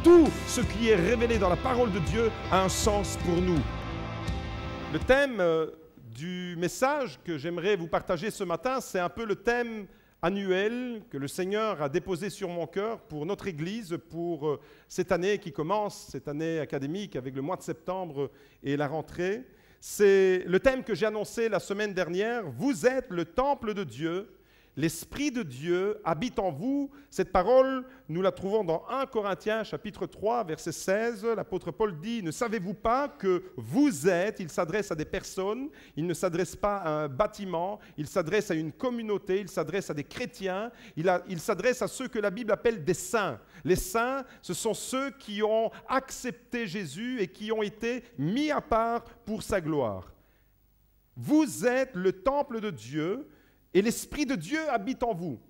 tout ce qui est révélé dans la parole de Dieu a un sens pour nous. Le thème du message que j'aimerais vous partager ce matin, c'est un peu le thème annuel que le Seigneur a déposé sur mon cœur pour notre Église, pour cette année qui commence, cette année académique avec le mois de septembre et la rentrée. C'est le thème que j'ai annoncé la semaine dernière. Vous êtes le temple de Dieu. L'Esprit de Dieu habite en vous. Cette parole, nous la trouvons dans 1 Corinthiens, chapitre 3, verset 16. L'apôtre Paul dit « Ne savez-vous pas que vous êtes » Il s'adresse à des personnes, il ne s'adresse pas à un bâtiment, il s'adresse à une communauté, il s'adresse à des chrétiens, il s'adresse à ceux que la Bible appelle des saints. Les saints, ce sont ceux qui ont accepté Jésus et qui ont été mis à part pour sa gloire. Vous êtes le temple de Dieu, et l'Esprit de Dieu habite en vous.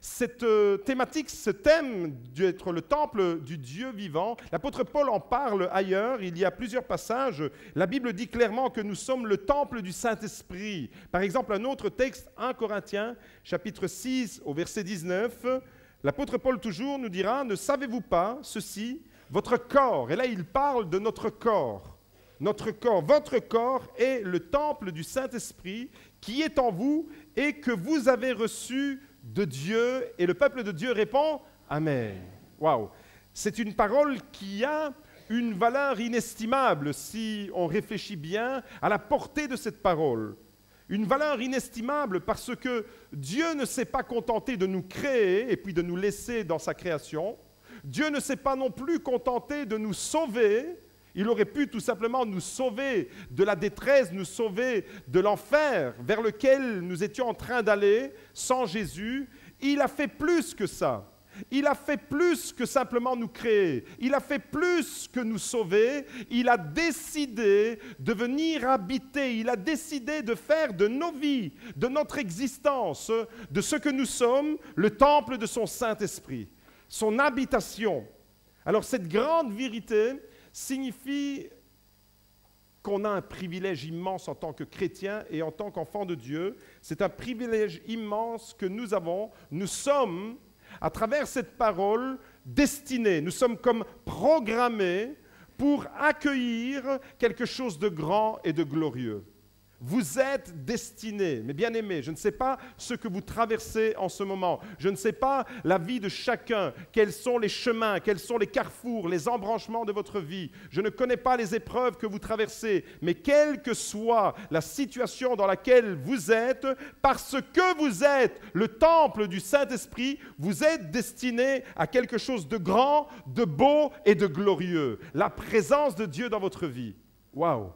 Cette thématique, ce thème d'être le temple du Dieu vivant, l'apôtre Paul en parle ailleurs, il y a plusieurs passages. La Bible dit clairement que nous sommes le temple du Saint-Esprit. Par exemple, un autre texte, 1 Corinthiens, chapitre 6, au verset 19, l'apôtre Paul toujours nous dira « Ne savez-vous pas ceci, votre corps » Et là, il parle de notre corps. Notre corps, votre corps est le temple du Saint-Esprit qui est en vous et que vous avez reçu de Dieu. Et le peuple de Dieu répond « Amen ». Waouh! C'est une parole qui a une valeur inestimable si on réfléchit bien à la portée de cette parole. Une valeur inestimable parce que Dieu ne s'est pas contenté de nous créer et puis de nous laisser dans sa création. Dieu ne s'est pas non plus contenté de nous sauver. Il aurait pu tout simplement nous sauver de la détresse, nous sauver de l'enfer vers lequel nous étions en train d'aller sans Jésus. Il a fait plus que ça. Il a fait plus que simplement nous créer. Il a fait plus que nous sauver. Il a décidé de venir habiter. Il a décidé de faire de nos vies, de notre existence, de ce que nous sommes, le temple de son Saint-Esprit, son habitation. Alors cette grande vérité signifie qu'on a un privilège immense en tant que chrétien et en tant qu'enfant de Dieu. C'est un privilège immense que nous avons. Nous sommes, à travers cette parole, destinés. Nous sommes comme programmés pour accueillir quelque chose de grand et de glorieux. Vous êtes destinés, mes bien-aimés, je ne sais pas ce que vous traversez en ce moment, je ne sais pas la vie de chacun, quels sont les chemins, quels sont les carrefours, les embranchements de votre vie, je ne connais pas les épreuves que vous traversez, mais quelle que soit la situation dans laquelle vous êtes, parce que vous êtes le temple du Saint-Esprit, vous êtes destinés à quelque chose de grand, de beau et de glorieux, la présence de Dieu dans votre vie. Waouh!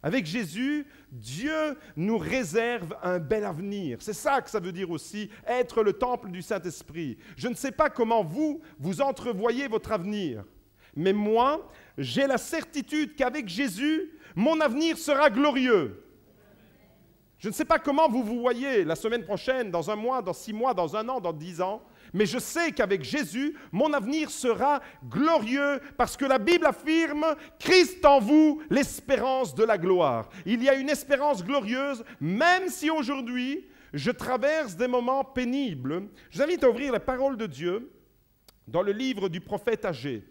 Avec Jésus, Dieu nous réserve un bel avenir. C'est ça que ça veut dire aussi, être le temple du Saint-Esprit. Je ne sais pas comment vous entrevoyez votre avenir, mais moi, j'ai la certitude qu'avec Jésus, mon avenir sera glorieux. Je ne sais pas comment vous vous voyez la semaine prochaine, dans un mois, dans 6 mois, dans 1 an, dans 10 ans, mais je sais qu'avec Jésus, mon avenir sera glorieux parce que la Bible affirme « Christ en vous, l'espérance de la gloire ». Il y a une espérance glorieuse, même si aujourd'hui, je traverse des moments pénibles. Je vous invite à ouvrir la parole de Dieu dans le livre du prophète Agée.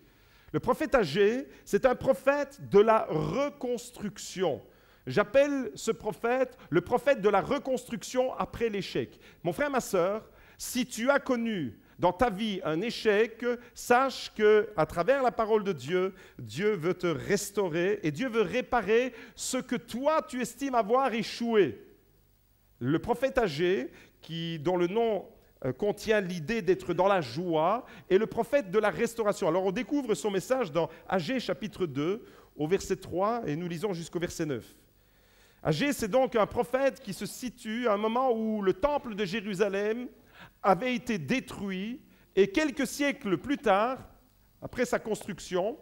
Le prophète Agée, c'est un prophète de la reconstruction. J'appelle ce prophète le prophète de la reconstruction après l'échec. Mon frère, ma sœur, si tu as connu dans ta vie un échec, sache qu'à travers la parole de Dieu, Dieu veut te restaurer et Dieu veut réparer ce que toi tu estimes avoir échoué. Le prophète Agée, dont le nom contient l'idée d'être dans la joie, est le prophète de la restauration. Alors on découvre son message dans Agée chapitre 2, au verset 3, et nous lisons jusqu'au verset 9. Agée, c'est donc un prophète qui se situe à un moment où le temple de Jérusalem avait été détruit et quelques siècles plus tard, après sa construction,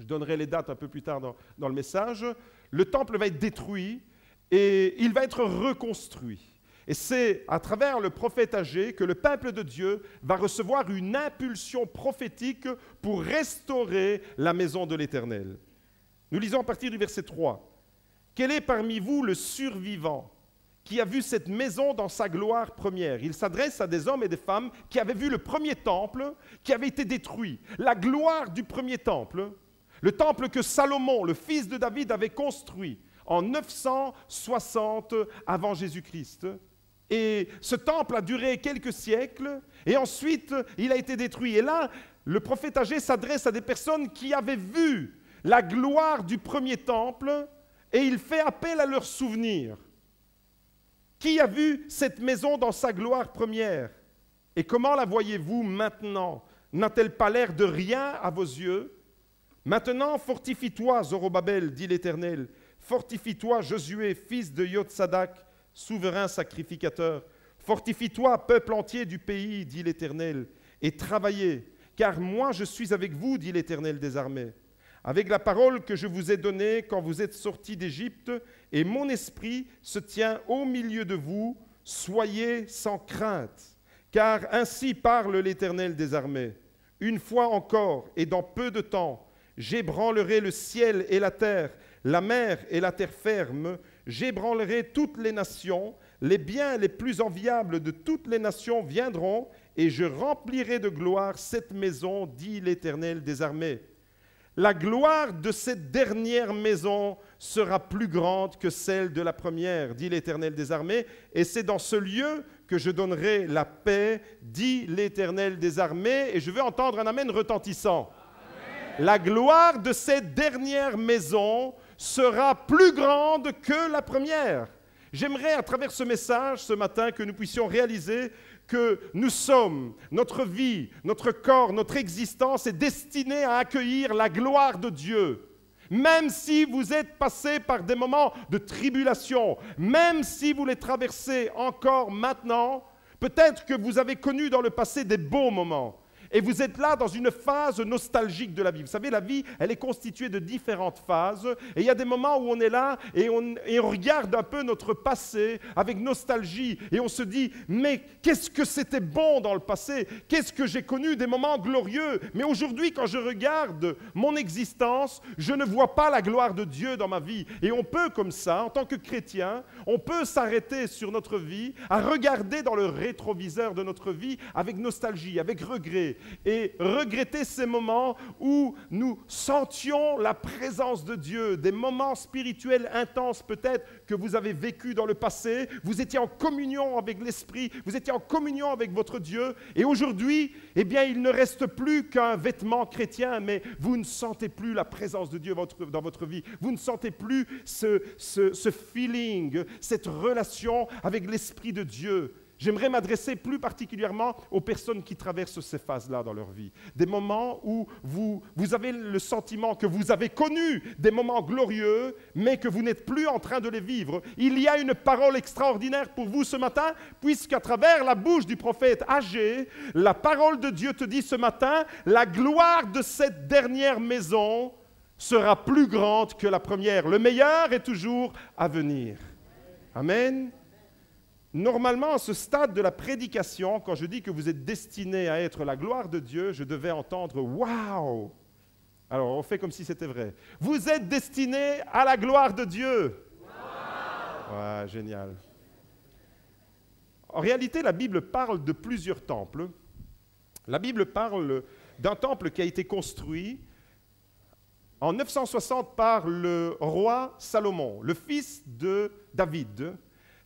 je donnerai les dates un peu plus tard dans le message, le temple va être détruit et il va être reconstruit. Et c'est à travers le prophète Agée que le peuple de Dieu va recevoir une impulsion prophétique pour restaurer la maison de l'Éternel. Nous lisons à partir du verset 3. « Quel est parmi vous le survivant ? qui a vu cette maison dans sa gloire première. Il s'adresse à des hommes et des femmes qui avaient vu le premier temple qui avait été détruit. La gloire du premier temple, le temple que Salomon, le fils de David, avait construit en 960 avant Jésus-Christ. Et ce temple a duré quelques siècles et ensuite il a été détruit. Et là, le prophète Agé s'adresse à des personnes qui avaient vu la gloire du premier temple et il fait appel à leurs souvenirs. Qui a vu cette maison dans sa gloire première? Et comment la voyez-vous maintenant? N'a-t-elle pas l'air de rien à vos yeux? Maintenant, fortifie-toi, Zorobabel, dit l'Éternel. Fortifie-toi, Josué, fils de Yotsadak, souverain sacrificateur. Fortifie-toi, peuple entier du pays, dit l'Éternel, et travaillez, car moi je suis avec vous, dit l'Éternel des armées. Avec la parole que je vous ai donnée quand vous êtes sortis d'Égypte, et mon esprit se tient au milieu de vous, soyez sans crainte. Car ainsi parle l'Éternel des armées. Une fois encore, et dans peu de temps, j'ébranlerai le ciel et la mer et la terre ferme, j'ébranlerai toutes les nations, les biens les plus enviables de toutes les nations viendront, et je remplirai de gloire cette maison, dit l'Éternel des armées. La gloire de cette dernière maison sera plus grande que celle de la première, dit l'Éternel des armées, et c'est dans ce lieu que je donnerai la paix, dit l'Éternel des armées, et je veux entendre un amen retentissant. Amen. La gloire de cette dernière maison sera plus grande que la première. J'aimerais à travers ce message ce matin que nous puissions réaliser que nous sommes, notre vie, notre corps, notre existence est destinée à accueillir la gloire de Dieu. Même si vous êtes passé par des moments de tribulation, même si vous les traversez encore maintenant, peut-être que vous avez connu dans le passé des beaux moments. Et vous êtes là dans une phase nostalgique de la vie. Vous savez, la vie, elle est constituée de différentes phases. Et il y a des moments où on est là et on regarde un peu notre passé avec nostalgie. Et on se dit, mais qu'est-ce que c'était bon dans le passé? Qu'est-ce que j'ai connu? Des moments glorieux. Mais aujourd'hui, quand je regarde mon existence, je ne vois pas la gloire de Dieu dans ma vie. Et on peut comme ça, en tant que chrétien, on peut s'arrêter sur notre vie, à regarder dans le rétroviseur de notre vie avec nostalgie, avec regret. Et regretter ces moments où nous sentions la présence de Dieu, des moments spirituels intenses peut-être que vous avez vécu dans le passé, vous étiez en communion avec l'Esprit, vous étiez en communion avec votre Dieu, et aujourd'hui, eh bien, il ne reste plus qu'un vêtement chrétien, mais vous ne sentez plus la présence de Dieu dans votre vie, vous ne sentez plus ce feeling, cette relation avec l'Esprit de Dieu. J'aimerais m'adresser plus particulièrement aux personnes qui traversent ces phases-là dans leur vie. Des moments où vous avez le sentiment que vous avez connu des moments glorieux, mais que vous n'êtes plus en train de les vivre. Il y a une parole extraordinaire pour vous ce matin, puisqu'à travers la bouche du prophète Agé, la parole de Dieu te dit ce matin, la gloire de cette dernière maison sera plus grande que la première. Le meilleur est toujours à venir. Amen. Normalement, à ce stade de la prédication, quand je dis que vous êtes destinés à être la gloire de Dieu, je devais entendre « Waouh !» Alors, on fait comme si c'était vrai. Vous êtes destinés à la gloire de Dieu. Wow. Ouais, génial. En réalité, la Bible parle de plusieurs temples. La Bible parle d'un temple qui a été construit en 960 par le roi Salomon, le fils de David.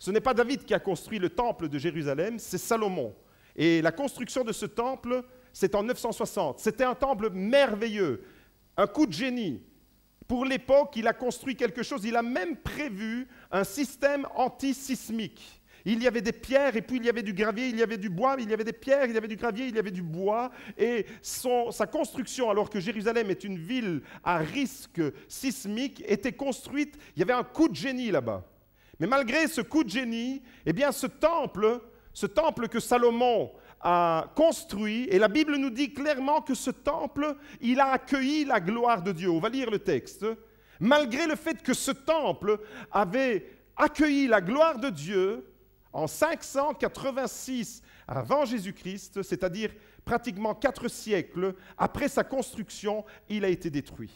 Ce n'est pas David qui a construit le temple de Jérusalem, c'est Salomon. Et la construction de ce temple, c'est en 960. C'était un temple merveilleux, un coup de génie. Pour l'époque, il a construit quelque chose, il a même prévu un système anti-sismique. Il y avait des pierres et puis il y avait du gravier, il y avait du bois, il y avait des pierres, il y avait du gravier, il y avait du bois. Et sa construction, alors que Jérusalem est une ville à risque sismique, était construite, il y avait un coup de génie là-bas. Mais malgré ce coup de génie, eh bien ce temple que Salomon a construit, et la Bible nous dit clairement que ce temple, il a accueilli la gloire de Dieu. On va lire le texte. Malgré le fait que ce temple avait accueilli la gloire de Dieu, en 586 avant Jésus-Christ, c'est-à-dire pratiquement 4 siècles après sa construction, il a été détruit.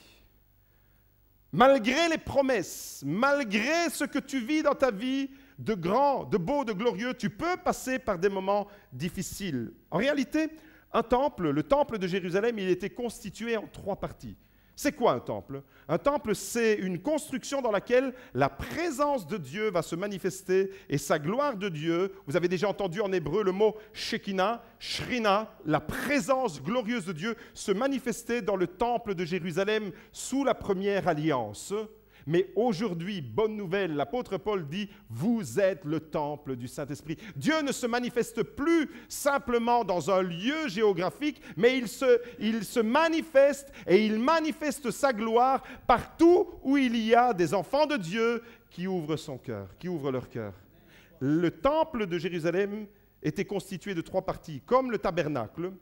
Malgré les promesses, malgré ce que tu vis dans ta vie, de grand, de beau, de glorieux, tu peux passer par des moments difficiles. En réalité, un temple, le temple de Jérusalem, il était constitué en 3 parties. C'est quoi un temple? Un temple, c'est une construction dans laquelle la présence de Dieu va se manifester et sa gloire de Dieu. Vous avez déjà entendu en hébreu le mot Shekinah, Shrina, la présence glorieuse de Dieu se manifestait dans le temple de Jérusalem sous la première alliance. Mais aujourd'hui, bonne nouvelle, l'apôtre Paul dit, vous êtes le temple du Saint-Esprit. Dieu ne se manifeste plus simplement dans un lieu géographique, mais il se manifeste et il manifeste sa gloire partout où il y a des enfants de Dieu qui ouvrent son cœur, qui ouvrent leur cœur. Le temple de Jérusalem était constitué de 3 parties, comme le tabernacle.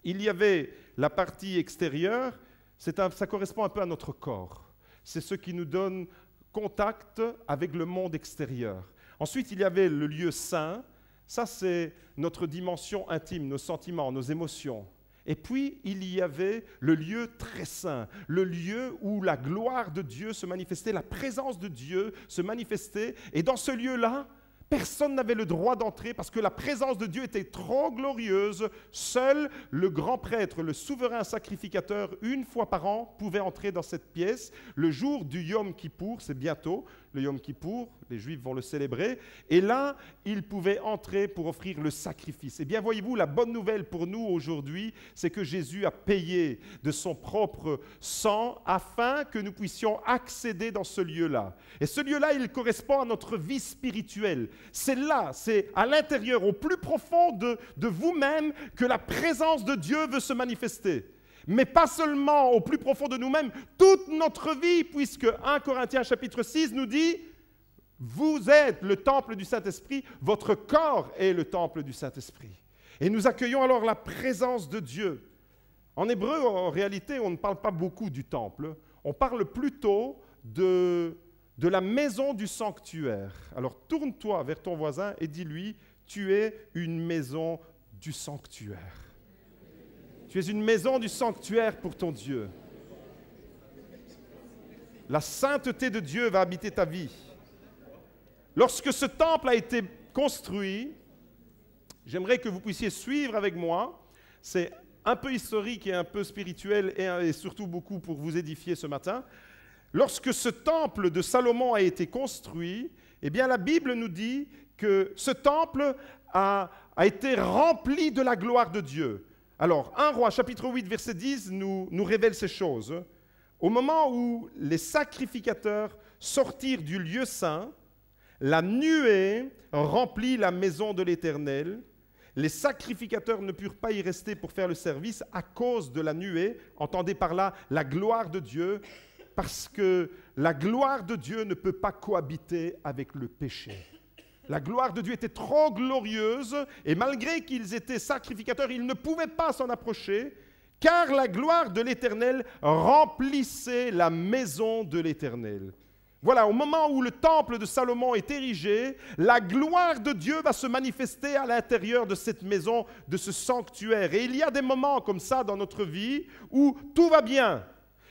Il y avait la partie extérieure, ça correspond un peu à notre corps. C'est ce qui nous donne contact avec le monde extérieur. Ensuite, il y avait le lieu saint. Ça, c'est notre dimension intime, nos sentiments, nos émotions. Et puis, il y avait le lieu très saint, le lieu où la gloire de Dieu se manifestait, la présence de Dieu se manifestait. Et dans ce lieu-là, personne n'avait le droit d'entrer parce que la présence de Dieu était trop glorieuse. Seul le grand prêtre, le souverain sacrificateur, une fois par an, pouvait entrer dans cette pièce. Le jour du Yom Kippour, c'est bientôt, le Yom Kippour, les Juifs vont le célébrer. Et là, il pouvait entrer pour offrir le sacrifice. Eh bien, voyez-vous, la bonne nouvelle pour nous aujourd'hui, c'est que Jésus a payé de son propre sang afin que nous puissions accéder dans ce lieu-là. Et ce lieu-là, il correspond à notre vie spirituelle. C'est là, c'est à l'intérieur, au plus profond de vous-même que la présence de Dieu veut se manifester. Mais pas seulement au plus profond de nous-mêmes, toute notre vie, puisque 1 Corinthiens chapitre 6 nous dit « Vous êtes le temple du Saint-Esprit, votre corps est le temple du Saint-Esprit. » Et nous accueillons alors la présence de Dieu. En hébreu, en réalité, on ne parle pas beaucoup du temple, on parle plutôt de la maison du sanctuaire. Alors tourne-toi vers ton voisin et dis-lui « Tu es une maison du sanctuaire. » Tu es une maison du sanctuaire pour ton Dieu. La sainteté de Dieu va habiter ta vie. Lorsque ce temple a été construit, j'aimerais que vous puissiez suivre avec moi. C'est un peu historique et un peu spirituel et surtout beaucoup pour vous édifier ce matin. Lorsque ce temple de Salomon a été construit, eh bien la Bible nous dit que ce temple a été rempli de la gloire de Dieu. Alors, 1 Roi, chapitre 8, verset 10, nous révèle ces choses. Au moment où les sacrificateurs sortirent du lieu saint, la nuée remplit la maison de l'Éternel. Les sacrificateurs ne purent pas y rester pour faire le service à cause de la nuée. Entendez par là la gloire de Dieu, parce que la gloire de Dieu ne peut pas cohabiter avec le péché. La gloire de Dieu était trop glorieuse et malgré qu'ils étaient sacrificateurs, ils ne pouvaient pas s'en approcher car la gloire de l'Éternel remplissait la maison de l'Éternel. Voilà, au moment où le temple de Salomon est érigé, la gloire de Dieu va se manifester à l'intérieur de cette maison, de ce sanctuaire. Et il y a des moments comme ça dans notre vie où tout va bien.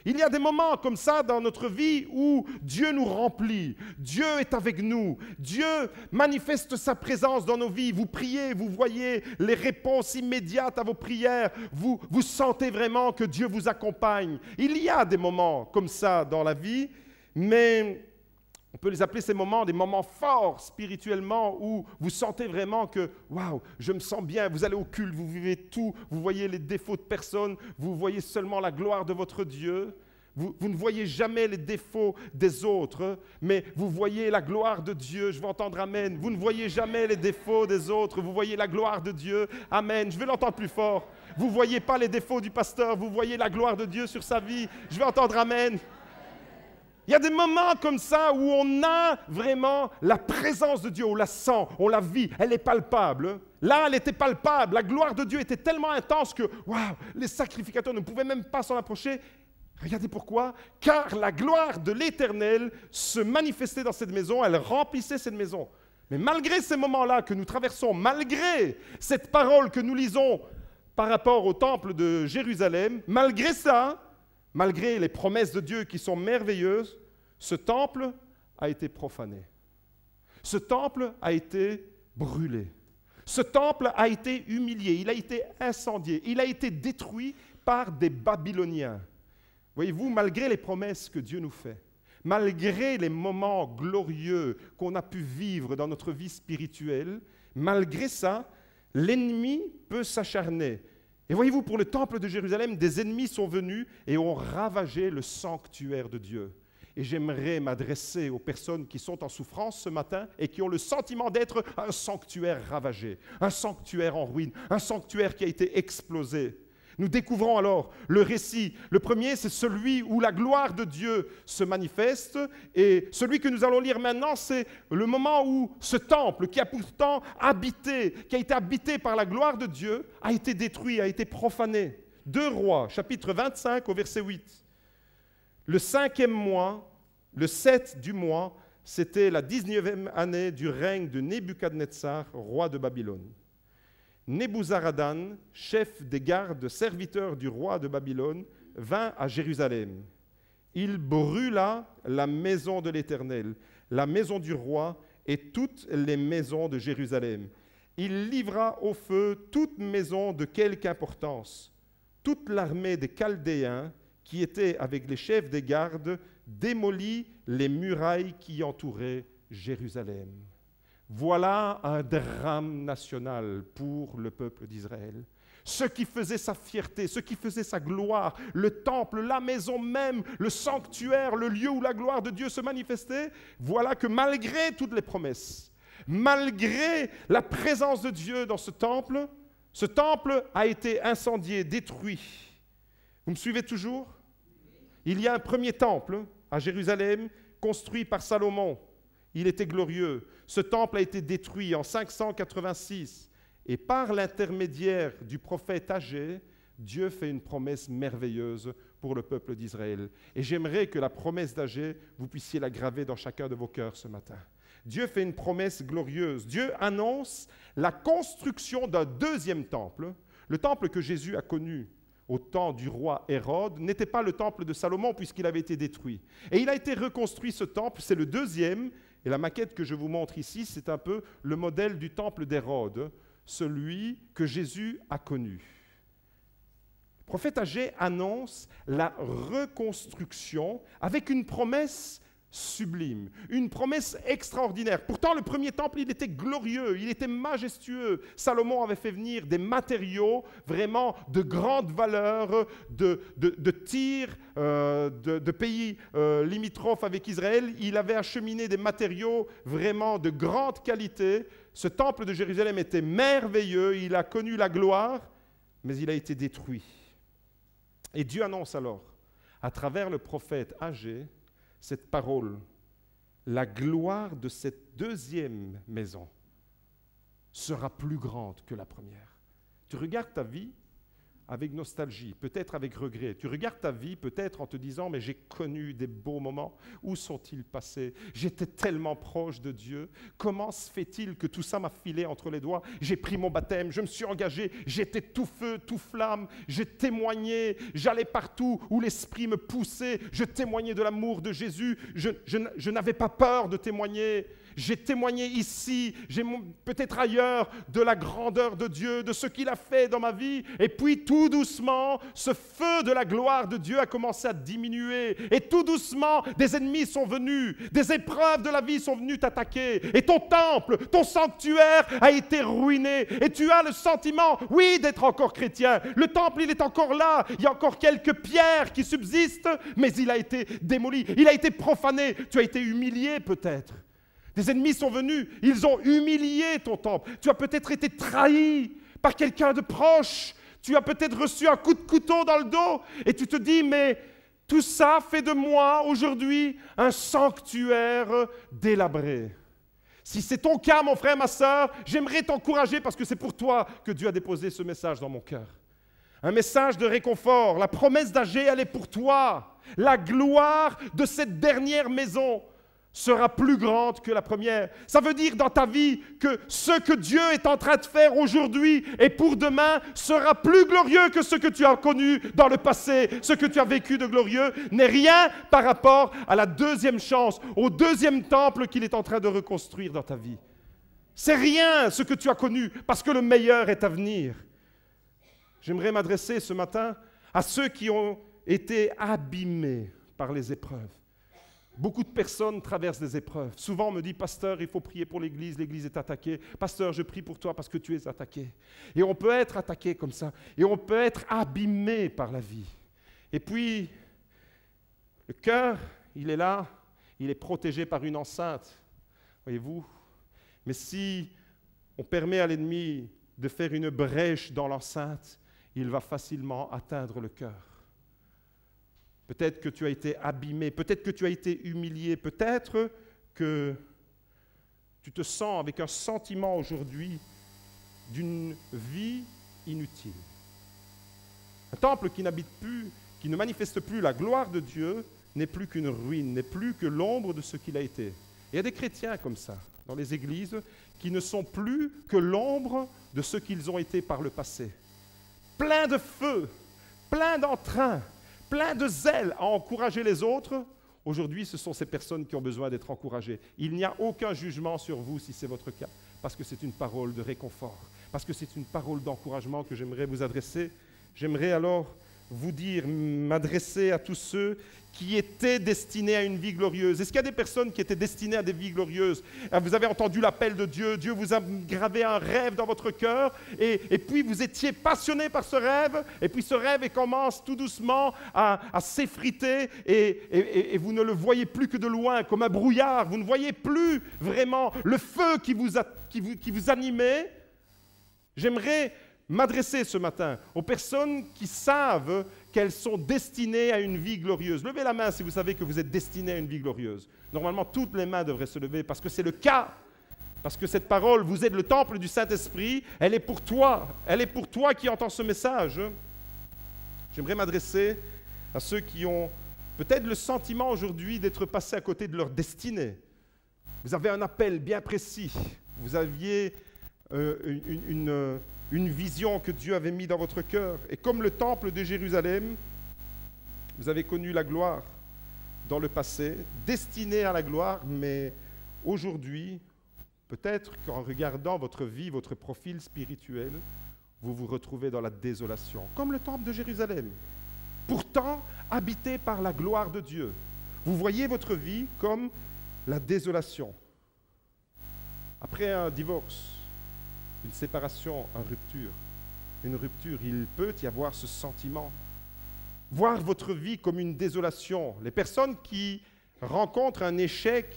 Il y a des moments comme ça dans notre vie où Dieu nous remplit, Dieu est avec nous, Dieu manifeste sa présence dans nos vies. Vous priez, vous voyez les réponses immédiates à vos prières, vous sentez vraiment que Dieu vous accompagne. Il y a des moments comme ça dans la vie, mais on peut les appeler ces moments des moments forts spirituellement où vous sentez vraiment que « Waouh, je me sens bien ». Vous allez au culte, vous vivez tout, vous voyez les défauts de personne, vous voyez seulement la gloire de votre Dieu. Vous ne voyez jamais les défauts des autres, mais vous voyez la gloire de Dieu. Je veux entendre « Amen ». Vous ne voyez jamais les défauts des autres, vous voyez la gloire de Dieu. « Amen ». Je vais l'entendre plus fort. Vous ne voyez pas les défauts du pasteur, vous voyez la gloire de Dieu sur sa vie. Je vais entendre « Amen ». Il y a des moments comme ça où on a vraiment la présence de Dieu, on la sent, on la vit, elle est palpable. Là, elle était palpable, la gloire de Dieu était tellement intense que, waouh, les sacrificateurs ne pouvaient même pas s'en approcher. Regardez pourquoi, car la gloire de l'Éternel se manifestait dans cette maison, elle remplissait cette maison. Mais malgré ces moments-là que nous traversons, malgré cette parole que nous lisons par rapport au temple de Jérusalem, malgré ça, malgré les promesses de Dieu qui sont merveilleuses, ce temple a été profané. Ce temple a été brûlé. Ce temple a été humilié, il a été incendié, il a été détruit par des Babyloniens. Voyez-vous, malgré les promesses que Dieu nous fait, malgré les moments glorieux qu'on a pu vivre dans notre vie spirituelle, malgré ça, l'ennemi peut s'acharner. Et voyez-vous, pour le temple de Jérusalem, des ennemis sont venus et ont ravagé le sanctuaire de Dieu. Et j'aimerais m'adresser aux personnes qui sont en souffrance ce matin et qui ont le sentiment d'être un sanctuaire ravagé, un sanctuaire en ruine, un sanctuaire qui a été explosé. Nous découvrons alors le récit. Le premier, c'est celui où la gloire de Dieu se manifeste. Et celui que nous allons lire maintenant, c'est le moment où ce temple, qui a pourtant habité, qui a été habité par la gloire de Dieu, a été détruit, a été profané. 2 Rois, chapitre 25, au verset 8. Le 5e mois, le 7 du mois, c'était la 19e année du règne de Nebuchadnezzar, roi de Babylone. Nebuzaradan, chef des gardes serviteurs du roi de Babylone, vint à Jérusalem. Il brûla la maison de l'Éternel, la maison du roi et toutes les maisons de Jérusalem. Il livra au feu toute maison de quelque importance. Toute l'armée des Chaldéens, qui était avec les chefs des gardes, démolit les murailles qui entouraient Jérusalem. Voilà un drame national pour le peuple d'Israël. Ce qui faisait sa fierté, ce qui faisait sa gloire, le temple, la maison même, le sanctuaire, le lieu où la gloire de Dieu se manifestait, voilà que malgré toutes les promesses, malgré la présence de Dieu dans ce temple a été incendié, détruit. Vous me suivez toujours? Il y a un premier temple à Jérusalem construit par Salomon. Il était glorieux. Ce temple a été détruit en 586. Et par l'intermédiaire du prophète Agé, Dieu fait une promesse merveilleuse pour le peuple d'Israël. Et j'aimerais que la promesse d'Agé, vous puissiez la graver dans chacun de vos cœurs ce matin. Dieu fait une promesse glorieuse. Dieu annonce la construction d'un deuxième temple. Le temple que Jésus a connu au temps du roi Hérode, n'était pas le temple de Salomon puisqu'il avait été détruit. Et il a été reconstruit, ce temple, c'est le deuxième, et la maquette que je vous montre ici, c'est un peu le modèle du temple d'Hérode, celui que Jésus a connu. Le prophète Agé annonce la reconstruction avec une promesse sublime, une promesse extraordinaire. Pourtant, le premier temple, il était glorieux, il était majestueux. Salomon avait fait venir des matériaux vraiment de grande valeur, de Tyr, de pays limitrophes avec Israël. Il avait acheminé des matériaux vraiment de grande qualité. Ce temple de Jérusalem était merveilleux, il a connu la gloire, mais il a été détruit. Et Dieu annonce alors, à travers le prophète Agé, cette parole, la gloire de cette deuxième maison sera plus grande que la première. Tu regardes ta vie avec nostalgie, peut-être avec regret. Tu regardes ta vie peut-être en te disant « mais j'ai connu des beaux moments, où sont-ils passés? J'étais tellement proche de Dieu. Comment se fait-il que tout ça m'a filé entre les doigts? J'ai pris mon baptême, je me suis engagé, j'étais tout feu, tout flamme, j'ai témoigné, j'allais partout où l'Esprit me poussait, je témoignais de l'amour de Jésus, je n'avais pas peur de témoigner. J'ai témoigné ici, peut-être ailleurs, de la grandeur de Dieu, de ce qu'il a fait dans ma vie. Et puis, tout doucement, ce feu de la gloire de Dieu a commencé à diminuer. Et tout doucement, des ennemis sont venus, des épreuves de la vie sont venues t'attaquer. Et ton temple, ton sanctuaire a été ruiné. Et tu as le sentiment, oui, d'être encore chrétien. Le temple, il est encore là. Il y a encore quelques pierres qui subsistent, mais il a été démoli. Il a été profané. Tu as été humilié peut-être. Des ennemis sont venus, ils ont humilié ton temple. Tu as peut-être été trahi par quelqu'un de proche. Tu as peut-être reçu un coup de couteau dans le dos. Et tu te dis, mais tout ça fait de moi aujourd'hui un sanctuaire délabré. Si c'est ton cas, mon frère, ma sœur, j'aimerais t'encourager parce que c'est pour toi que Dieu a déposé ce message dans mon cœur. Un message de réconfort. La promesse d'Agé, elle est pour toi. La gloire de cette dernière maison sera plus grande que la première. Ça veut dire dans ta vie que ce que Dieu est en train de faire aujourd'hui et pour demain sera plus glorieux que ce que tu as connu dans le passé. Ce que tu as vécu de glorieux n'est rien par rapport à la deuxième chance, au deuxième temple qu'il est en train de reconstruire dans ta vie. C'est rien ce que tu as connu parce que le meilleur est à venir. J'aimerais m'adresser ce matin à ceux qui ont été abîmés par les épreuves. Beaucoup de personnes traversent des épreuves. Souvent, on me dit, pasteur, il faut prier pour l'Église est attaquée. Pasteur, je prie pour toi parce que tu es attaqué. Et on peut être attaqué comme ça. Et on peut être abîmé par la vie. Et puis, le cœur, il est là, il est protégé par une enceinte. Voyez-vous? Mais si on permet à l'ennemi de faire une brèche dans l'enceinte, il va facilement atteindre le cœur. Peut-être que tu as été abîmé, peut-être que tu as été humilié, peut-être que tu te sens avec un sentiment aujourd'hui d'une vie inutile. Un temple qui n'habite plus, qui ne manifeste plus la gloire de Dieu, n'est plus qu'une ruine, n'est plus que l'ombre de ce qu'il a été. Et il y a des chrétiens comme ça, dans les églises, qui ne sont plus que l'ombre de ce qu'ils ont été par le passé. Plein de feu, plein d'entrain, plein de zèle à encourager les autres. Aujourd'hui, ce sont ces personnes qui ont besoin d'être encouragées. Il n'y a aucun jugement sur vous si c'est votre cas, parce que c'est une parole de réconfort, parce que c'est une parole d'encouragement que j'aimerais vous adresser. J'aimerais alors vous dire, m'adresser à tous ceux qui étaient destinés à une vie glorieuse. Est-ce qu'il y a des personnes qui étaient destinées à des vies glorieuses? Vous avez entendu l'appel de Dieu, Dieu vous a gravé un rêve dans votre cœur, et puis vous étiez passionné par ce rêve, et puis ce rêve commence tout doucement à s'effriter, et vous ne le voyez plus que de loin, comme un brouillard, vous ne voyez plus vraiment le feu qui vous animait. J'aimerais m'adresser ce matin aux personnes qui savent qu'elles sont destinées à une vie glorieuse. Levez la main si vous savez que vous êtes destiné à une vie glorieuse. Normalement, toutes les mains devraient se lever parce que c'est le cas. Parce que cette parole, vous êtes le temple du Saint-Esprit, elle est pour toi. Elle est pour toi qui entends ce message. J'aimerais m'adresser à ceux qui ont peut-être le sentiment aujourd'hui d'être passés à côté de leur destinée. Vous avez un appel bien précis. Vous aviez une vision que Dieu avait mise dans votre cœur. Et comme le temple de Jérusalem, vous avez connu la gloire dans le passé, destiné à la gloire, mais aujourd'hui, peut-être qu'en regardant votre vie, votre profil spirituel, vous vous retrouvez dans la désolation, comme le temple de Jérusalem. Pourtant, habité par la gloire de Dieu. Vous voyez votre vie comme la désolation. Après un divorce, une séparation, une rupture, il peut y avoir ce sentiment. Voir votre vie comme une désolation. Les personnes qui rencontrent un échec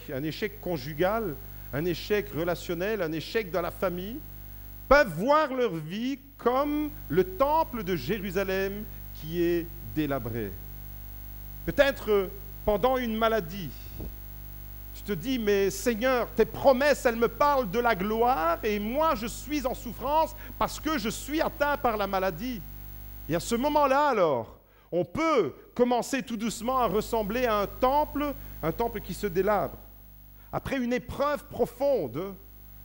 conjugal, un échec relationnel, un échec dans la famille, peuvent voir leur vie comme le temple de Jérusalem qui est délabré. Peut-être pendant une maladie, tu te dis, mais Seigneur, tes promesses, elles me parlent de la gloire et moi, je suis en souffrance parce que je suis atteint par la maladie. Et à ce moment-là, alors, on peut commencer tout doucement à ressembler à un temple qui se délabre. Après une épreuve profonde,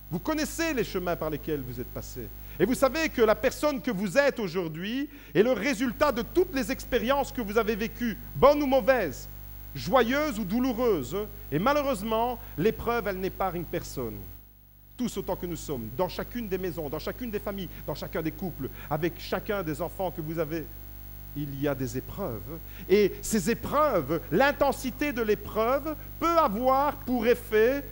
vous connaissez les chemins par lesquels vous êtes passés. Et vous savez que la personne que vous êtes aujourd'hui est le résultat de toutes les expériences que vous avez vécues, bonnes ou mauvaises, joyeuse ou douloureuse, et malheureusement, l'épreuve, elle n'épargne personne. Tous autant que nous sommes, dans chacune des maisons, dans chacune des familles, dans chacun des couples, avec chacun des enfants que vous avez, il y a des épreuves. Et ces épreuves, l'intensité de l'épreuve peut avoir pour effet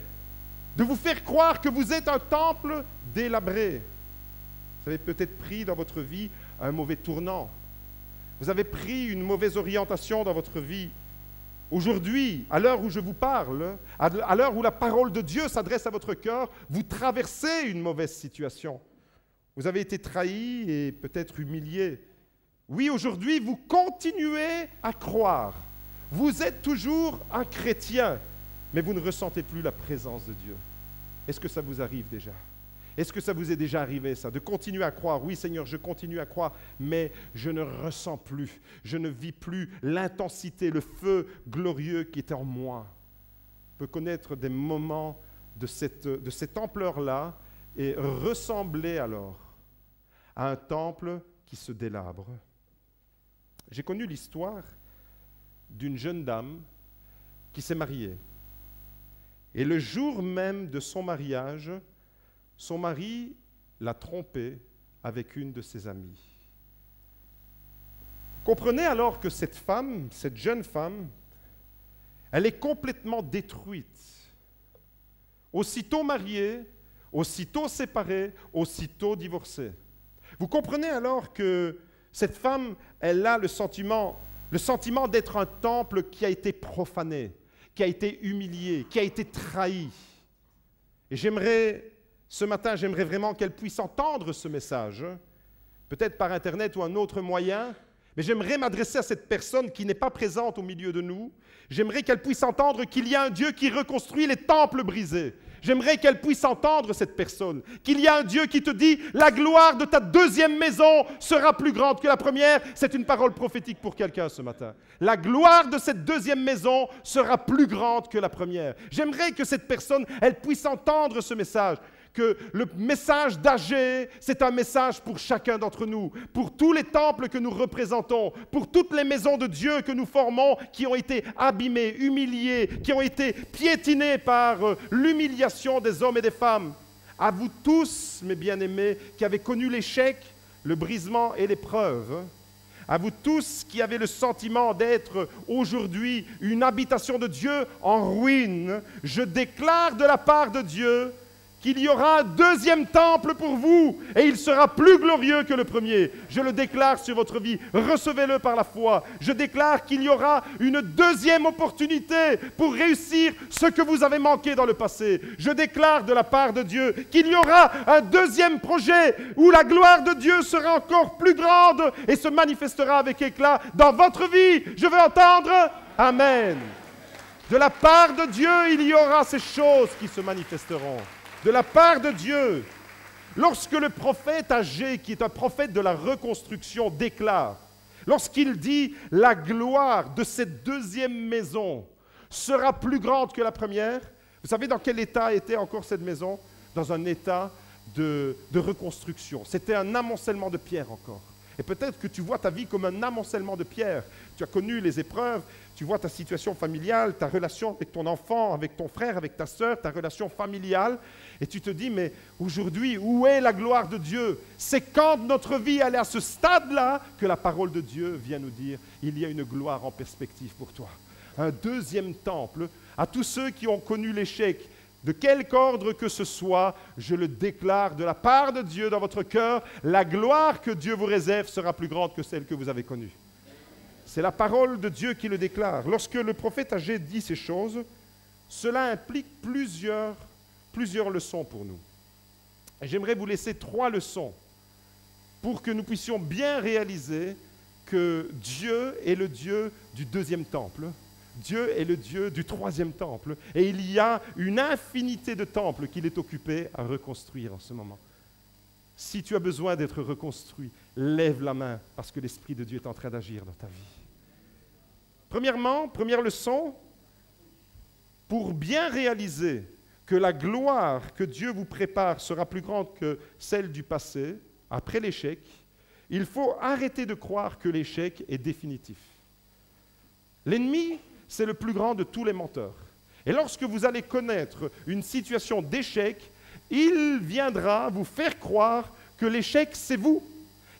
de vous faire croire que vous êtes un temple délabré. Vous avez peut-être pris dans votre vie un mauvais tournant. Vous avez pris une mauvaise orientation dans votre vie. Aujourd'hui, à l'heure où je vous parle, à l'heure où la parole de Dieu s'adresse à votre cœur, vous traversez une mauvaise situation. Vous avez été trahi et peut-être humilié. Oui, aujourd'hui, vous continuez à croire. Vous êtes toujours un chrétien, mais vous ne ressentez plus la présence de Dieu. Est-ce que ça vous arrive déjà ? Est-ce que ça vous est déjà arrivé, ça, de continuer à croire? Oui, Seigneur, je continue à croire, mais je ne ressens plus, je ne vis plus l'intensité, le feu glorieux qui est en moi. peut connaître des moments de cette ampleur-là et ressembler alors à un temple qui se délabre. J'ai connu l'histoire d'une jeune dame qui s'est mariée. Et le jour même de son mariage, son mari l'a trompée avec une de ses amies. Comprenez alors que cette femme, cette jeune femme, elle est complètement détruite. Aussitôt mariée, aussitôt séparée, aussitôt divorcée. Vous comprenez alors que cette femme, elle a le sentiment d'être un temple qui a été profané, qui a été humilié, qui a été trahi. Et ce matin, j'aimerais vraiment qu'elle puisse entendre ce message, peut-être par Internet ou un autre moyen, mais j'aimerais m'adresser à cette personne qui n'est pas présente au milieu de nous. J'aimerais qu'elle puisse entendre qu'il y a un Dieu qui reconstruit les temples brisés. J'aimerais qu'elle puisse entendre cette personne, qu'il y a un Dieu qui te dit « La gloire de ta deuxième maison sera plus grande que la première ». C'est une parole prophétique pour quelqu'un ce matin. La gloire de cette deuxième maison sera plus grande que la première. J'aimerais que cette personne, elle puisse entendre ce message. Que le message d'Agé, c'est un message pour chacun d'entre nous, pour tous les temples que nous représentons, pour toutes les maisons de Dieu que nous formons, qui ont été abîmées, humiliées, qui ont été piétinées par l'humiliation des hommes et des femmes. À vous tous, mes bien-aimés, qui avez connu l'échec, le brisement et l'épreuve, à vous tous qui avez le sentiment d'être aujourd'hui une habitation de Dieu en ruine, je déclare de la part de Dieu qu'il y aura un deuxième temple pour vous et il sera plus glorieux que le premier. Je le déclare sur votre vie. Recevez-le par la foi. Je déclare qu'il y aura une deuxième opportunité pour réussir ce que vous avez manqué dans le passé. Je déclare de la part de Dieu qu'il y aura un deuxième projet où la gloire de Dieu sera encore plus grande et se manifestera avec éclat dans votre vie. Je veux entendre Amen. De la part de Dieu, il y aura ces choses qui se manifesteront. De la part de Dieu, lorsque le prophète Agé, qui est un prophète de la reconstruction, déclare, lorsqu'il dit « La gloire de cette deuxième maison sera plus grande que la première », vous savez dans quel état était encore cette maison? Dans un état de reconstruction. C'était un amoncellement de pierres encore. Et peut-être que tu vois ta vie comme un amoncellement de pierres. Tu as connu les épreuves, tu vois ta situation familiale, ta relation avec ton enfant, avec ton frère, avec ta sœur, ta relation familiale. Et tu te dis, mais aujourd'hui, où est la gloire de Dieu? C'est quand notre vie elle est à ce stade-là que la parole de Dieu vient nous dire, il y a une gloire en perspective pour toi. Un deuxième temple à tous ceux qui ont connu l'échec. De quelque ordre que ce soit, je le déclare de la part de Dieu dans votre cœur, la gloire que Dieu vous réserve sera plus grande que celle que vous avez connue. C'est la parole de Dieu qui le déclare. Lorsque le prophète Agé dit ces choses, cela implique plusieurs leçons pour nous. Et j'aimerais vous laisser 3 leçons pour que nous puissions bien réaliser que Dieu est le Dieu du deuxième temple. Dieu est le Dieu du 3e temple et il y a une infinité de temples qu'il est occupé à reconstruire en ce moment. Si tu as besoin d'être reconstruit, lève la main parce que l'Esprit de Dieu est en train d'agir dans ta vie. Premièrement, première leçon, pour bien réaliser que la gloire que Dieu vous prépare sera plus grande que celle du passé, après l'échec, il faut arrêter de croire que l'échec est définitif. L'ennemi, c'est le plus grand de tous les menteurs. Et lorsque vous allez connaître une situation d'échec, il viendra vous faire croire que l'échec, c'est vous.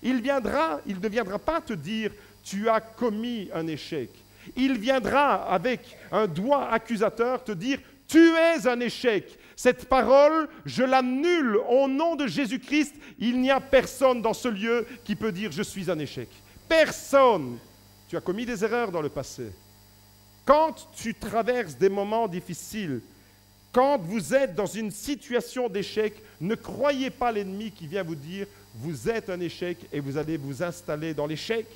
Il ne viendra pas te dire « tu as commis un échec ». Il viendra avec un doigt accusateur te dire « tu es un échec ». Cette parole, je l'annule au nom de Jésus-Christ. Il n'y a personne dans ce lieu qui peut dire « je suis un échec ». Personne. Tu as commis des erreurs dans le passé. Quand tu traverses des moments difficiles, quand vous êtes dans une situation d'échec, ne croyez pas l'ennemi qui vient vous dire « vous êtes un échec » et vous allez vous installer dans l'échec.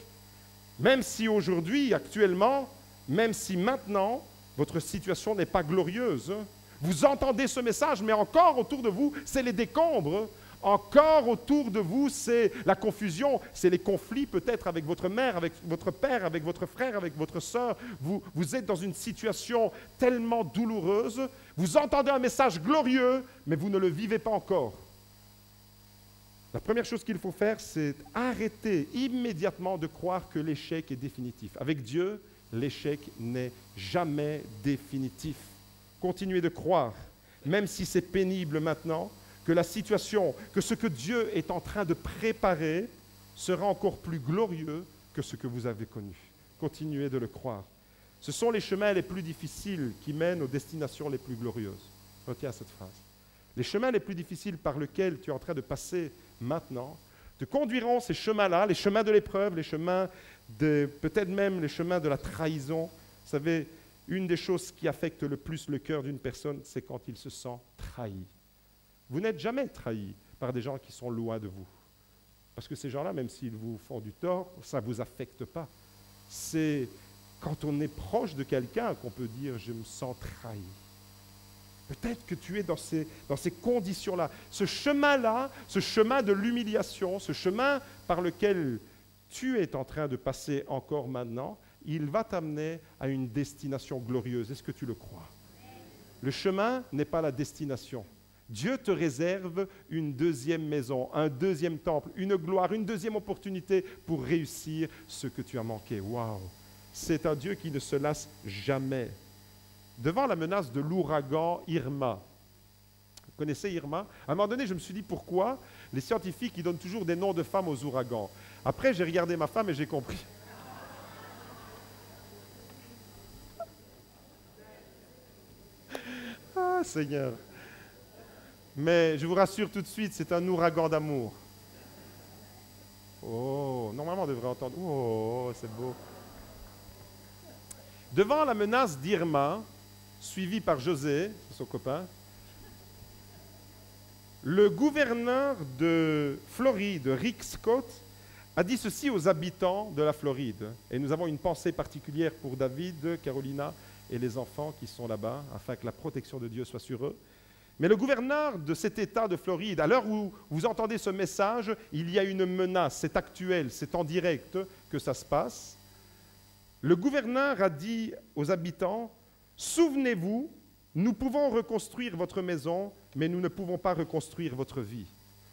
Même si aujourd'hui, actuellement, même si maintenant, votre situation n'est pas glorieuse. Vous entendez ce message, mais encore autour de vous, c'est les décombres. Encore autour de vous, c'est la confusion, c'est les conflits peut-être avec votre mère, avec votre père, avec votre frère, avec votre sœur. Vous êtes dans une situation tellement douloureuse. Vous entendez un message glorieux, mais vous ne le vivez pas encore. La première chose qu'il faut faire, c'est arrêter immédiatement de croire que l'échec est définitif. Avec Dieu, l'échec n'est jamais définitif. Continuez de croire, même si c'est pénible maintenant, que la situation, que ce que Dieu est en train de préparer sera encore plus glorieux que ce que vous avez connu. Continuez de le croire. Ce sont les chemins les plus difficiles qui mènent aux destinations les plus glorieuses. Retiens cette phrase. Les chemins les plus difficiles par lesquels tu es en train de passer maintenant te conduiront ces chemins-là, les chemins de l'épreuve, les chemins peut-être même les chemins de la trahison. Vous savez, une des choses qui affecte le plus le cœur d'une personne, c'est quand il se sent trahi. Vous n'êtes jamais trahi par des gens qui sont loin de vous. Parce que ces gens-là, même s'ils vous font du tort, ça ne vous affecte pas. C'est quand on est proche de quelqu'un qu'on peut dire « je me sens trahi ». Peut-être que tu es dans ces conditions-là. Ce chemin-là, ce chemin de l'humiliation, ce chemin par lequel tu es en train de passer encore maintenant, il va t'amener à une destination glorieuse. Est-ce que tu le crois? Le chemin n'est pas la destination. Dieu te réserve une deuxième maison, un deuxième temple, une gloire, une deuxième opportunité pour réussir ce que tu as manqué. Waouh! C'est un Dieu qui ne se lasse jamais. Devant la menace de l'ouragan Irma, vous connaissez Irma? À un moment donné, je me suis dit pourquoi les scientifiques ils donnent toujours des noms de femmes aux ouragans. Après, j'ai regardé ma femme et j'ai compris. Ah, Seigneur! Mais je vous rassure tout de suite, c'est un ouragan d'amour. Oh, normalement on devrait entendre. Oh, c'est beau. Devant la menace d'Irma, suivi par José, son copain, le gouverneur de Floride, Rick Scott, a dit ceci aux habitants de la Floride. Et nous avons une pensée particulière pour David, Carolina et les enfants qui sont là-bas, afin que la protection de Dieu soit sur eux. Mais le gouverneur de cet État de Floride, à l'heure où vous entendez ce message, il y a une menace, c'est actuel, c'est en direct que ça se passe. Le gouverneur a dit aux habitants, « Souvenez-vous, nous pouvons reconstruire votre maison, mais nous ne pouvons pas reconstruire votre vie. »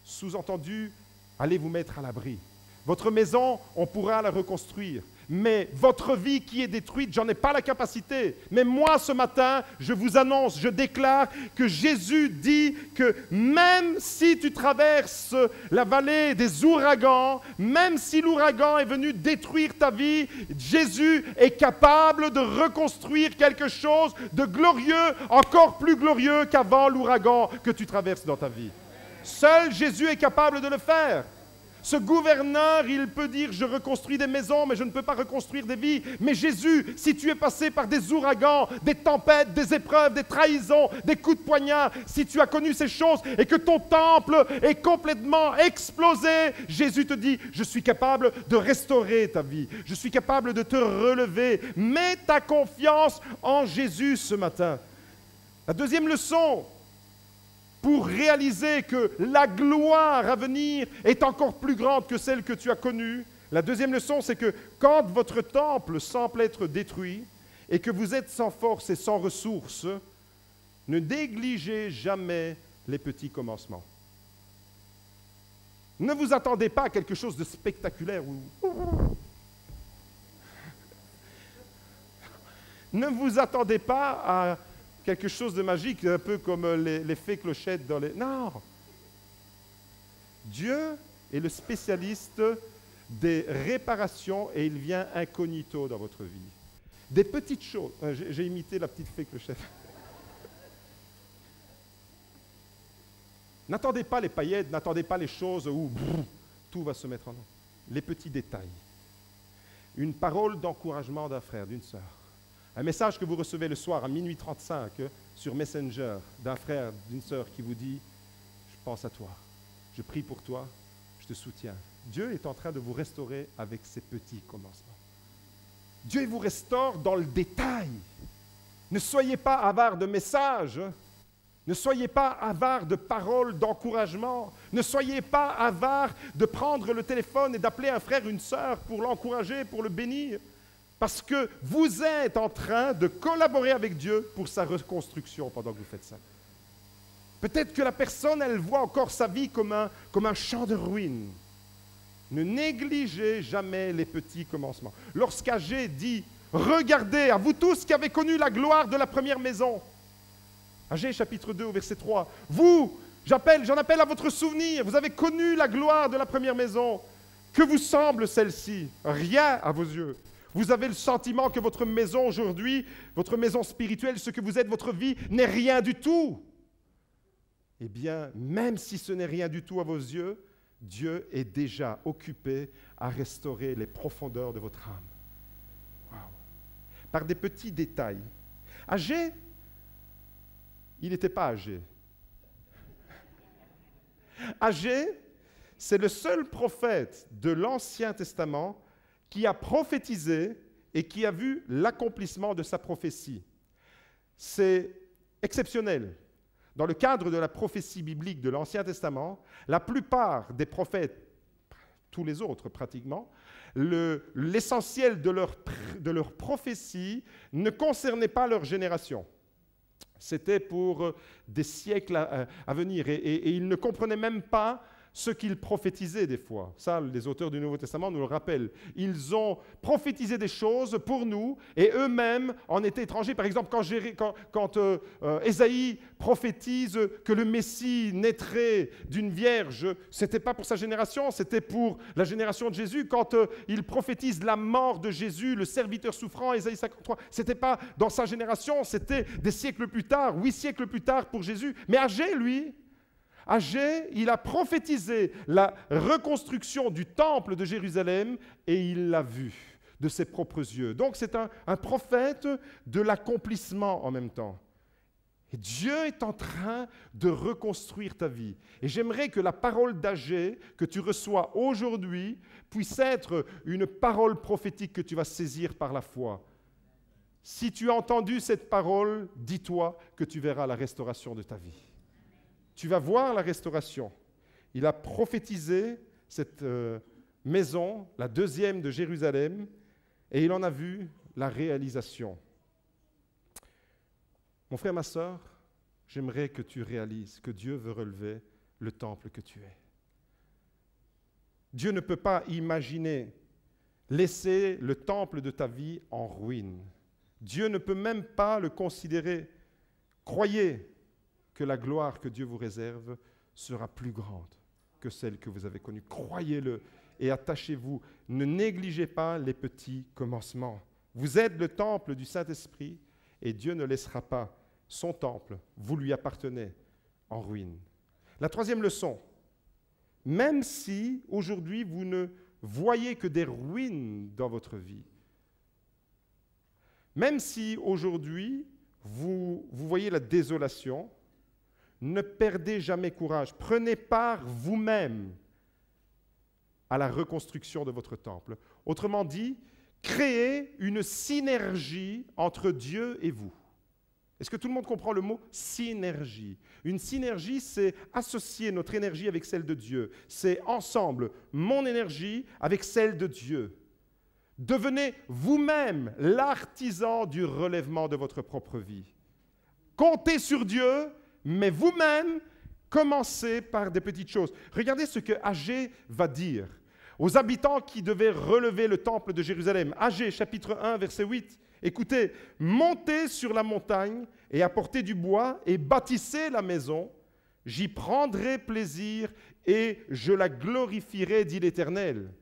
Sous-entendu, allez vous mettre à l'abri. Votre maison, on pourra la reconstruire. Mais votre vie qui est détruite, j'en ai pas la capacité. Mais moi, ce matin, je vous annonce, je déclare que Jésus dit que même si tu traverses la vallée des ouragans, même si l'ouragan est venu détruire ta vie, Jésus est capable de reconstruire quelque chose de glorieux, encore plus glorieux qu'avant l'ouragan que tu traverses dans ta vie. Seul Jésus est capable de le faire. Ce gouverneur, il peut dire, je reconstruis des maisons, mais je ne peux pas reconstruire des vies. Mais Jésus, si tu es passé par des ouragans, des tempêtes, des épreuves, des trahisons, des coups de poignard, si tu as connu ces choses et que ton temple est complètement explosé, Jésus te dit, je suis capable de restaurer ta vie. Je suis capable de te relever. Mets ta confiance en Jésus ce matin. La deuxième leçon, pour réaliser que la gloire à venir est encore plus grande que celle que tu as connue. La deuxième leçon, c'est que quand votre temple semble être détruit et que vous êtes sans force et sans ressources, ne négligez jamais les petits commencements. Ne vous attendez pas à quelque chose de spectaculaire. Ne vous attendez pas à quelque chose de magique, un peu comme les fées clochettes dans les... Non! Dieu est le spécialiste des réparations et il vient incognito dans votre vie. Des petites choses. J'ai imité la petite fée clochette. N'attendez pas les paillettes, n'attendez pas les choses où tout va se mettre en ordre. Les petits détails. Une parole d'encouragement d'un frère, d'une sœur. Un message que vous recevez le soir à minuit 35 sur Messenger d'un frère, d'une sœur qui vous dit « Je pense à toi, je prie pour toi, je te soutiens ». Dieu est en train de vous restaurer avec ces petits commencements. Dieu vous restaure dans le détail. Ne soyez pas avare de messages. Ne soyez pas avares de paroles d'encouragement. Ne soyez pas avares de prendre le téléphone et d'appeler un frère, une sœur pour l'encourager, pour le bénir. Parce que vous êtes en train de collaborer avec Dieu pour sa reconstruction pendant que vous faites ça. Peut-être que la personne, elle voit encore sa vie comme un champ de ruines. Ne négligez jamais les petits commencements. Lorsqu'Agé dit « Regardez, à vous tous qui avez connu la gloire de la première maison », Agé chapitre 2 au verset 3. Vous, j'en appelle à votre souvenir. Vous avez connu la gloire de la première maison. Que vous semble celle-ci? Rien à vos yeux. Vous avez le sentiment que votre maison aujourd'hui, votre maison spirituelle, ce que vous êtes, votre vie, n'est rien du tout. Eh bien, même si ce n'est rien du tout à vos yeux, Dieu est déjà occupé à restaurer les profondeurs de votre âme. Wow. Par des petits détails. Agé, il n'était pas Agé. Agé, c'est le seul prophète de l'Ancien Testament qui a prophétisé et qui a vu l'accomplissement de sa prophétie. C'est exceptionnel. Dans le cadre de la prophétie biblique de l'Ancien Testament, la plupart des prophètes, tous les autres pratiquement, l'essentiel de leur prophétie ne concernait pas leur génération. C'était pour des siècles à venir et ils ne comprenaient même pas ce qu'ils prophétisaient des fois. Ça, les auteurs du Nouveau Testament nous le rappellent. Ils ont prophétisé des choses pour nous et eux-mêmes en étaient étrangers. Par exemple, quand Ésaïe prophétise que le Messie naîtrait d'une vierge, ce n'était pas pour sa génération, c'était pour la génération de Jésus. Quand il prophétise la mort de Jésus, le serviteur souffrant, Ésaïe 53, ce n'était pas dans sa génération, c'était des siècles plus tard, 8 siècles plus tard pour Jésus. Mais Agé, lui, Agé, il a prophétisé la reconstruction du temple de Jérusalem et il l'a vu de ses propres yeux. Donc c'est un prophète de l'accomplissement en même temps. Et Dieu est en train de reconstruire ta vie. Et j'aimerais que la parole d'Agé que tu reçois aujourd'hui puisse être une parole prophétique que tu vas saisir par la foi. Si tu as entendu cette parole, dis-toi que tu verras la restauration de ta vie. Tu vas voir la restauration. Il a prophétisé cette maison, la deuxième de Jérusalem, et il en a vu la réalisation. Mon frère, ma sœur, j'aimerais que tu réalises que Dieu veut relever le temple que tu es. Dieu ne peut pas imaginer laisser le temple de ta vie en ruine. Dieu ne peut même pas le considérer. Croyez que la gloire que Dieu vous réserve sera plus grande que celle que vous avez connue. Croyez-le et attachez-vous. Ne négligez pas les petits commencements. Vous êtes le temple du Saint-Esprit et Dieu ne laissera pas son temple, vous lui appartenez, en ruine. La troisième leçon, même si aujourd'hui vous ne voyez que des ruines dans votre vie, même si aujourd'hui vous voyez la désolation, ne perdez jamais courage. Prenez part vous-même à la reconstruction de votre temple. Autrement dit, créez une synergie entre Dieu et vous. Est-ce que tout le monde comprend le mot synergie? Une synergie, c'est associer notre énergie avec celle de Dieu. C'est ensemble mon énergie avec celle de Dieu. Devenez vous-même l'artisan du relèvement de votre propre vie. Comptez sur Dieu, mais vous-même, commencez par des petites choses. Regardez ce que Agé va dire aux habitants qui devaient relever le temple de Jérusalem. Agé, chapitre 1, verset 8. Écoutez, montez sur la montagne et apportez du bois et bâtissez la maison. J'y prendrai plaisir et je la glorifierai, dit l'Éternel.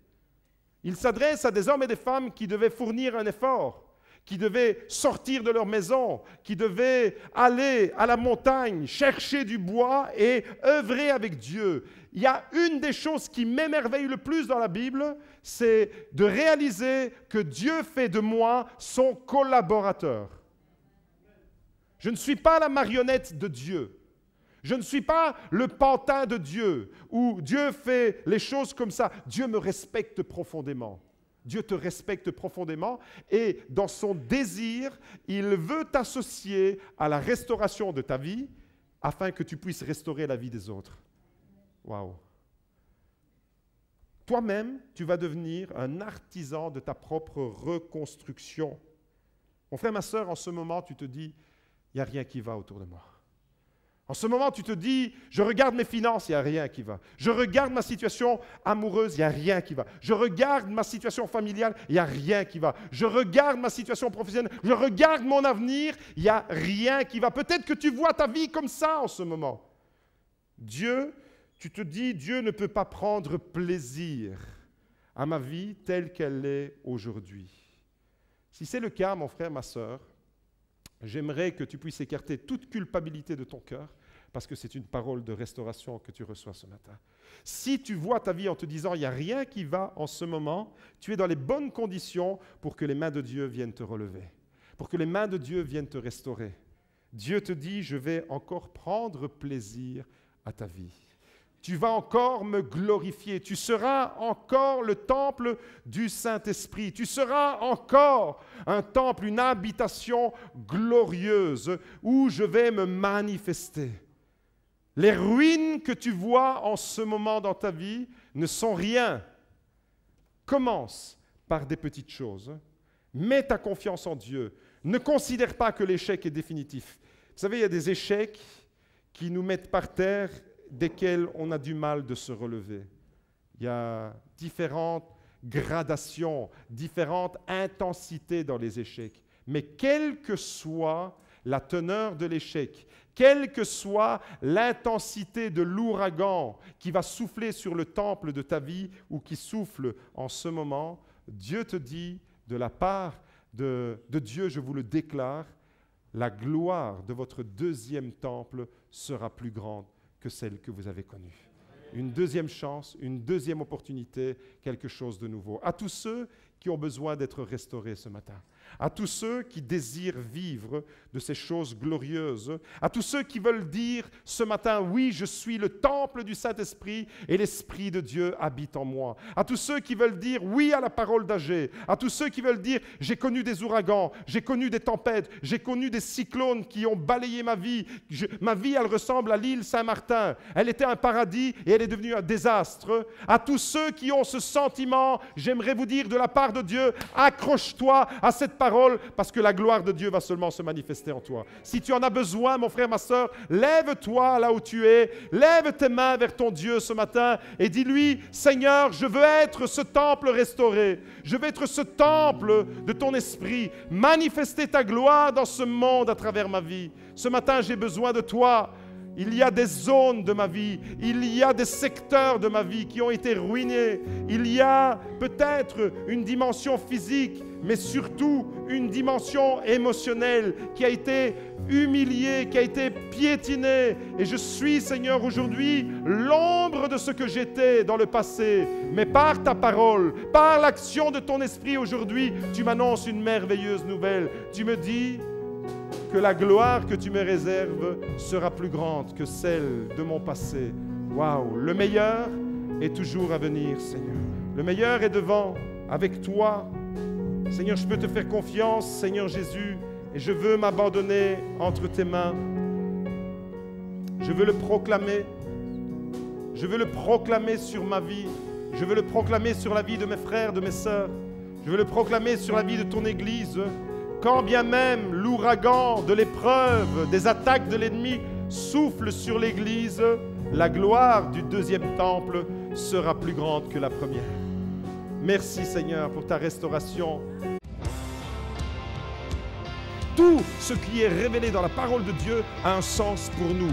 Il s'adresse à des hommes et des femmes qui devaient fournir un effort, qui devaient sortir de leur maison, qui devaient aller à la montagne, chercher du bois et œuvrer avec Dieu. Il y a une des choses qui m'émerveille le plus dans la Bible, c'est de réaliser que Dieu fait de moi son collaborateur. Je ne suis pas la marionnette de Dieu. Je ne suis pas le pantin de Dieu, où Dieu fait les choses comme ça. Dieu me respecte profondément. Dieu te respecte profondément et dans son désir, il veut t'associer à la restauration de ta vie afin que tu puisses restaurer la vie des autres. Waouh! Toi-même, tu vas devenir un artisan de ta propre reconstruction. Mon frère, ma sœur, en ce moment, tu te dis, il n'y a rien qui va autour de moi. En ce moment, tu te dis, je regarde mes finances, il n'y a rien qui va. Je regarde ma situation amoureuse, il n'y a rien qui va. Je regarde ma situation familiale, il n'y a rien qui va. Je regarde ma situation professionnelle, je regarde mon avenir, il n'y a rien qui va. Peut-être que tu vois ta vie comme ça en ce moment. Dieu, tu te dis, Dieu ne peut pas prendre plaisir à ma vie telle qu'elle est aujourd'hui. Si c'est le cas, mon frère, ma sœur, j'aimerais que tu puisses écarter toute culpabilité de ton cœur parce que c'est une parole de restauration que tu reçois ce matin. Si tu vois ta vie en te disant il n'y a rien qui va en ce moment, tu es dans les bonnes conditions pour que les mains de Dieu viennent te relever, pour que les mains de Dieu viennent te restaurer. Dieu te dit, je vais encore prendre plaisir à ta vie. Tu vas encore me glorifier. Tu seras encore le temple du Saint-Esprit. Tu seras encore un temple, une habitation glorieuse où je vais me manifester. Les ruines que tu vois en ce moment dans ta vie ne sont rien. Commence par des petites choses. Mets ta confiance en Dieu. Ne considère pas que l'échec est définitif. Vous savez, il y a des échecs qui nous mettent par terre desquels on a du mal de se relever. Il y a différentes gradations, différentes intensités dans les échecs. Mais quelle que soit la teneur de l'échec, quelle que soit l'intensité de l'ouragan qui va souffler sur le temple de ta vie ou qui souffle en ce moment, Dieu te dit, de la part de Dieu, je vous le déclare, la gloire de votre deuxième temple sera plus grande que celle que vous avez connue. Une deuxième chance, une deuxième opportunité, quelque chose de nouveau. À tous ceux qui ont besoin d'être restaurés ce matin, à tous ceux qui désirent vivre de ces choses glorieuses, à tous ceux qui veulent dire ce matin, oui, je suis le temple du Saint-Esprit et l'Esprit de Dieu habite en moi. À tous ceux qui veulent dire oui à la parole d'Agé, à tous ceux qui veulent dire j'ai connu des ouragans, j'ai connu des tempêtes, j'ai connu des cyclones qui ont balayé ma vie. Ma vie, elle ressemble à l'île Saint-Martin. Elle était un paradis et elle est devenue un désastre. À tous ceux qui ont ce sentiment, j'aimerais vous dire de la part de Dieu, accroche-toi à cette parole parce que la gloire de Dieu va seulement se manifester en toi. Si tu en as besoin, mon frère, ma sœur, lève-toi là où tu es, lève tes mains vers ton Dieu ce matin et dis-lui, Seigneur, je veux être ce temple restauré, je veux être ce temple de ton esprit, manifester ta gloire dans ce monde à travers ma vie. Ce matin, j'ai besoin de toi. Il y a des zones de ma vie, il y a des secteurs de ma vie qui ont été ruinés. Il y a peut-être une dimension physique, mais surtout une dimension émotionnelle qui a été humiliée, qui a été piétinée. Et je suis, Seigneur, aujourd'hui l'ombre de ce que j'étais dans le passé. Mais par ta parole, par l'action de ton esprit aujourd'hui, tu m'annonces une merveilleuse nouvelle. Tu me dis que la gloire que tu me réserves sera plus grande que celle de mon passé. Waouh! Le meilleur est toujours à venir, Seigneur. Le meilleur est devant, avec toi. Seigneur, je peux te faire confiance, Seigneur Jésus, et je veux m'abandonner entre tes mains. Je veux le proclamer. Je veux le proclamer sur ma vie. Je veux le proclamer sur la vie de mes frères, de mes sœurs. Je veux le proclamer sur la vie de ton Église. Quand bien même l'ouragan de l'épreuve, des attaques de l'ennemi souffle sur l'Église, la gloire du deuxième temple sera plus grande que la première. Merci Seigneur pour ta restauration. Tout ce qui est révélé dans la parole de Dieu a un sens pour nous.